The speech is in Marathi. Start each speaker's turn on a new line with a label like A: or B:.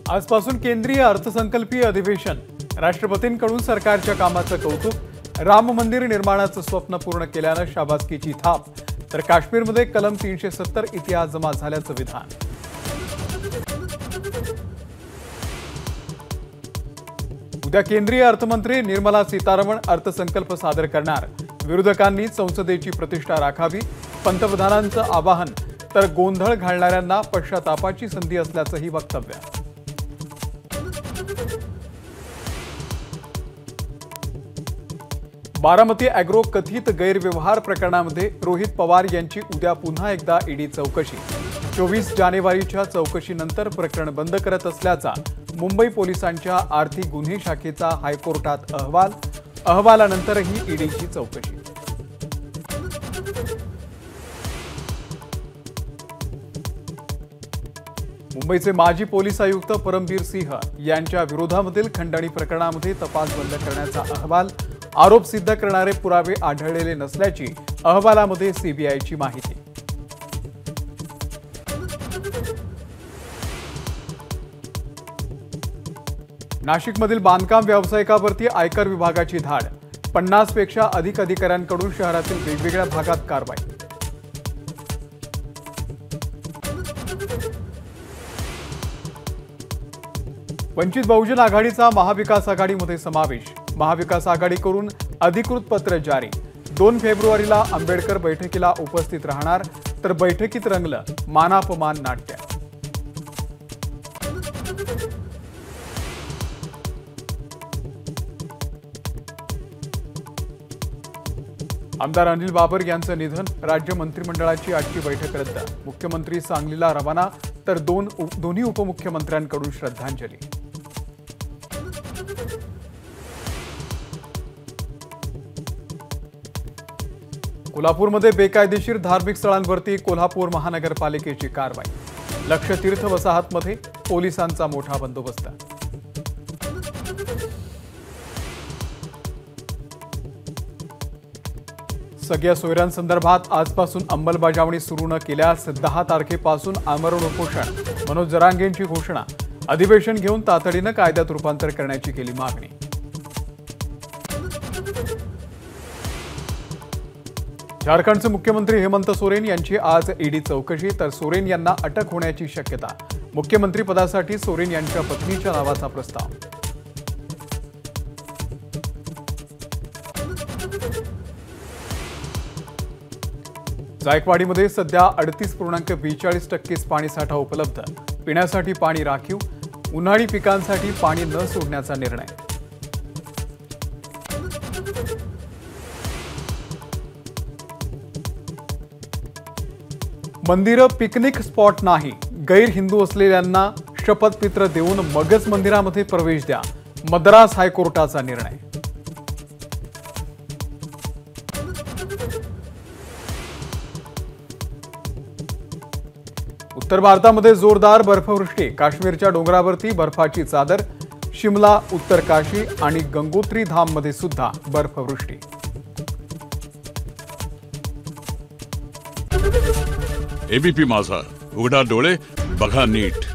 A: आजपासून केंद्रीय अर्थसंकल्पीय अधिवेशन। राष्ट्रपतींकडून सरकारच्या कामाचं कौतुक। राम मंदिर निर्माणाचं स्वप्न पूर्ण केल्यानं शाबासकीची थाप। तर काश्मीरमध्ये कलम 370 इतिहास जमा झाल्याचं विधान। उद्या केंद्रीय अर्थमंत्री निर्मला सीतारामन अर्थसंकल्प सादर करणार। विरोधकांनी संसदेची प्रतिष्ठा राखावी, पंतप्रधानांचं आवाहन। तर गोंधळ घालणाऱ्यांना पश्चातापाची संधी असल्याचंही वक्तव्य। बारामती अॅग्रो कथित गैरव्यवहार प्रकरणामध्ये रोहित पवार यांची उद्या पुन्हा एकदा ईडी चौकशी। 24 जानेवारीच्या चौकशीनंतर प्रकरण बंद करत असल्याचा मुंबई पोलिसांच्या आर्थिक गुन्हे शाखेचा हायकोर्टात अहवाल। अहवालानंतरही ईडीची चौकशी। मुंबईचे माजी पोलीस आयुक्त परमबीर सिंह यांच्या विरोधामधील खंडणी प्रकरणामध्ये तपास बंद करण्याचा अहवाल। आरोप सिद्ध करणारे पुरावे आढळलेले नसल्याची अहवालामध्ये सीबीआयची माहिती। नाशिकमधील बांधकाम व्यावसायिकावरती आयकर विभागाची धाड। 50 पेक्षा अधिक अधिकाऱ्यांकडून शहरातील वेगवेगळ्या भागात कारवाई। वंचित बहुजन आघाडीचा महाविकास आघाडीमध्ये समावेश। महाविकास आघाडीकडून अधिकृत पत्र जारी। 2 फेब्रुवारीला आंबेडकर बैठकीला उपस्थित राहणार। तर बैठकीत रंगलं मानापमान नाट्य। आमदार अनिल बाबर यांचं निधन। राज्य मंत्रिमंडळाची आजची बैठक रद्द। मुख्यमंत्री सांगलीला रवाना। तर दोन्ही उपमुख्यमंत्र्यांकडून श्रद्धांजली। कोल्हापूरमध्ये बेकायदेशीर धार्मिक स्थळांवरती कोल्हापूर महानगरपालिकेची कारवाई। लक्ष तीर्थ वसाहतमध्ये पोलिसांचा मोठा बंदोबस्त। सगळ्या सोयऱ्यांसंदर्भात आजपासून अंमलबजावणी सुरू न केल्यास 10 तारखेपासून आमरण उपोषण। मनोज जरांगेंची घोषणा। अधिवेशन घेऊन तातडीनं कायद्यात रूपांतर करण्याची केली मागणी। झारखंडचे मुख्यमंत्री हेमंत सोरेन यांची आज ईडी चौकशी। तर सोरेन यांना अटक होण्याची शक्यता। मुख्यमंत्री पदासाठी सोरेन यांच्या पत्नीच्या नावाचा प्रस्ताव। जायकवाडीमध्ये सध्या 38.42% पाणीसाठा उपलब्ध। पिण्यासाठी पाणी राखीव। उन्हाळी पिकांसाठी पाणी न सोडण्याचा निर्णय। मंदिरं पिकनिक स्पॉट नाही। गैर हिंदू असलेल्यांना शपथपत्र देऊन मगच मंदिरामध्ये प्रवेश द्या। मद्रास हायकोर्टाचा निर्णय। उत्तर भारतामध्ये जोरदार बर्फवृष्टी। काश्मीरच्या डोंगरावरती बर्फाची चादर। शिमला, उत्तर काशी आणि गंगोत्री धाममध्ये सुद्धा बर्फवृष्टी।
B: एबीपी माझा, उघडा डोळे बघा नीट।